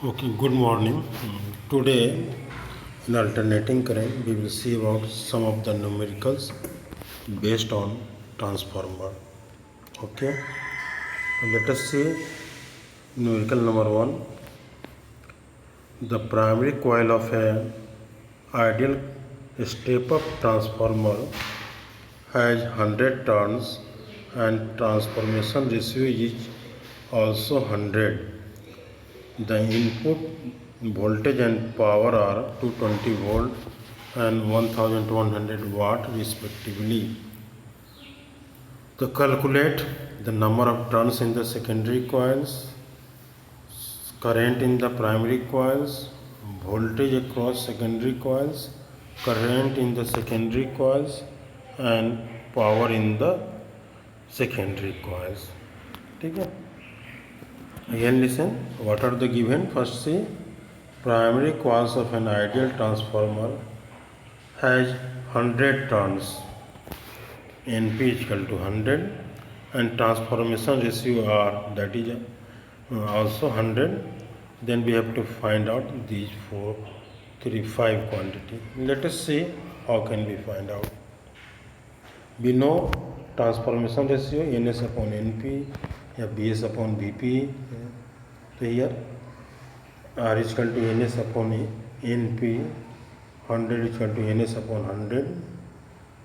Okay, good morning. Today, in alternating current, we will see about some of the numericals based on transformer. Okay, let us see numerical number one. The primary coil of an ideal step-up transformer has 100 turns and transformation ratio is also 100. The input voltage and power are 220 volt and 1200 watt respectively. To calculate the number of turns in the secondary coils, current in the primary coils, voltage across secondary coils, current in the secondary coils and power in the secondary coils. Okay? Again listen, what are the given? First see, primary coils of an ideal transformer has 100 turns, NP is equal to 100 and transformation ratio R, that is also 100. Then we have to find out these 5 quantity. Let us see how can we find out. We know transformation ratio NS upon NP या BS upon BP. So here R is equal to NS upon NP, 100 is equal to NS upon 100,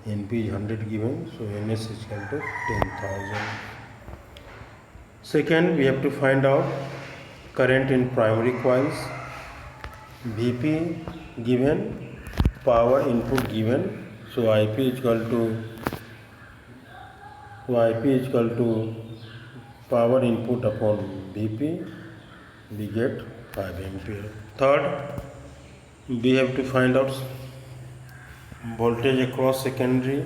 NP is 100 given, so NS is equal to 10,000. Second, we have to find out current in primary coils, BP given, power input given, so IP is equal to power input upon BP, we get 5 ampere. Third, we have to find out voltage across secondary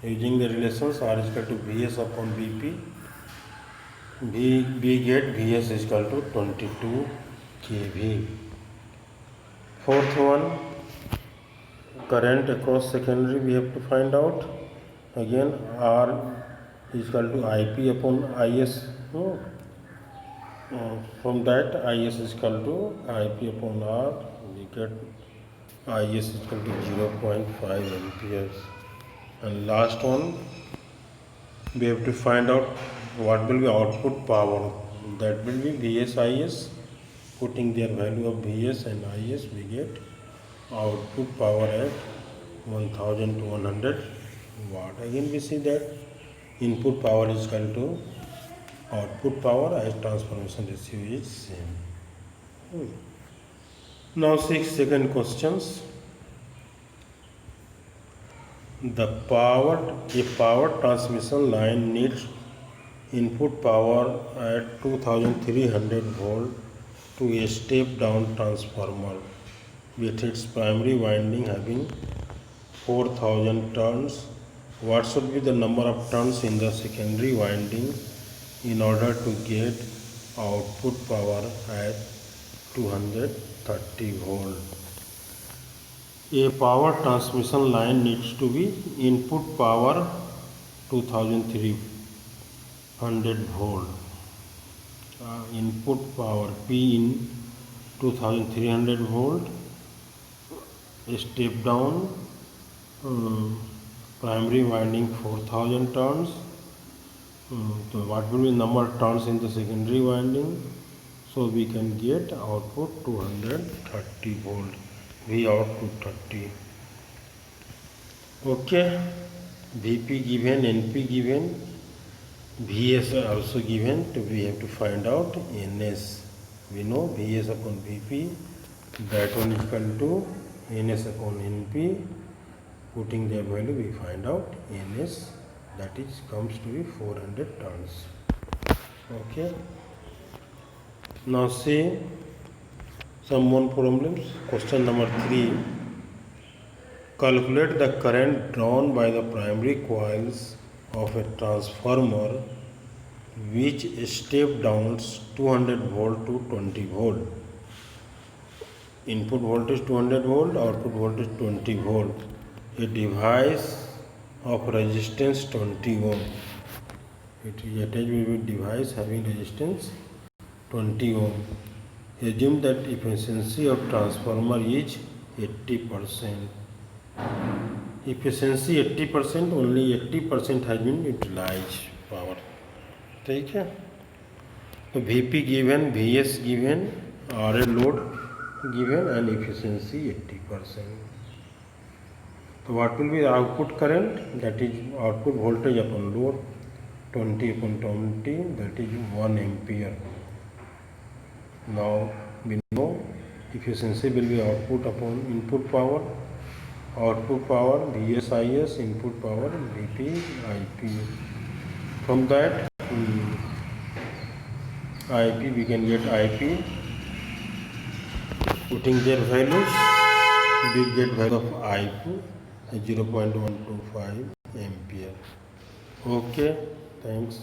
using the relations R is equal to Vs upon Vp. We get Vs is equal to 22 kV. Fourth one, current across secondary we have to find out. Again R is equal to Ip upon Is. From that Is is equal to Ip upon R, we get Is is equal to 0.5 amperes. And last one, we have to find out what will be output power. That will be Vs Is. Putting their value of Vs and Is, we get output power at 1200 watt. Again we see that input power is equal to output power as transformation ratio is same. Now 6 questions. A power transmission line needs input power at 2300 volt to a step down transformer with its primary winding having 4000 turns. What should be the number of turns in the secondary winding in order to get output power at 230 volt? A power transmission line needs to be input power 2300 volt. Input power P in 2300 volt, step down, primary winding 4000 turns. So what will be number of turns in the secondary winding? So we can get output 230 volt. V out 230. Okay. Vp given, Np given, Vs also given. So we have to find out Ns. We know Vs upon Vp. That one is equal to Ns upon Np. Putting their value, we find out Ns. That is comes to be 400 turns. Okay. Now see some more problems. Question number 3. Calculate the current drawn by the primary coils of a transformer which step downs 200 volt to 20 volt. Input voltage 200 volt, output voltage 20 volt. A device of resistance 20 ohm. It is attached with a device having resistance 20 ohm. Assume that efficiency of transformer is 80%. Efficiency 80%, only 80% has been utilized power. ठीक है, तो VP given, VS given, RL load given and efficiency 80%. So what will be the output current? That is output voltage upon load 20 upon 20, that is 1 ampere. Now we know efficiency will be output upon input power, output power VSIS, input power VP IP. From that IP we can get IP, putting their values we get value of IP 0.125 ampere. Okay, thanks.